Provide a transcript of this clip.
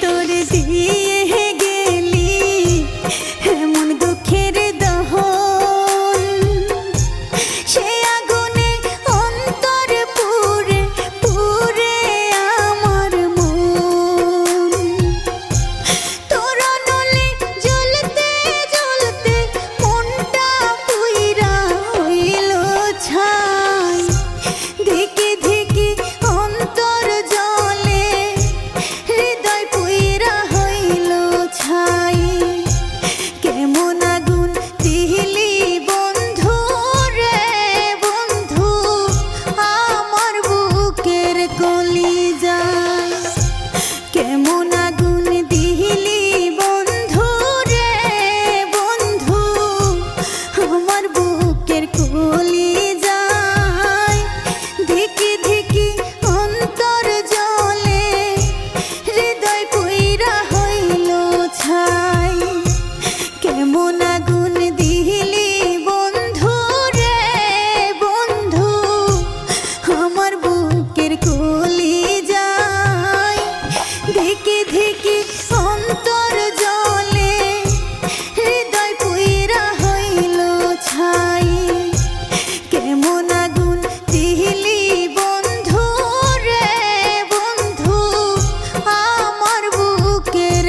তোর দিয়ে গেলি এমন দুঃখের দহন, সে আগুনে অন্তর পুড়ে পুড়ে আমার মন। তোর নলে জ্বলতে জ্বলতে মনটা পুইরা হইল ছাই, ধিকি ধিকি অন্তর জলে হৃদয় পুইরা হইল ছাই। কেমন আগুন দিলি বন্ধু রে বন্ধু আমার বুকের কলিজায়, কেমন আগুন দিলি বন্ধু রে বন্ধু আমার বুকের কলিজায়। ধিকি ধিকি অন্তর জলে হৃদয় পুইরা হইল ছাই, কেমন আগুন দিলি বন্ধু রে বন্ধু আমার বুকের কলিজায়। ধিকি ধিকি অন্তর জলে হৃদয় পুইরা হইল ছাই, কেমন আগুন দিলি বন্ধু রে বন্ধু আমার বুকের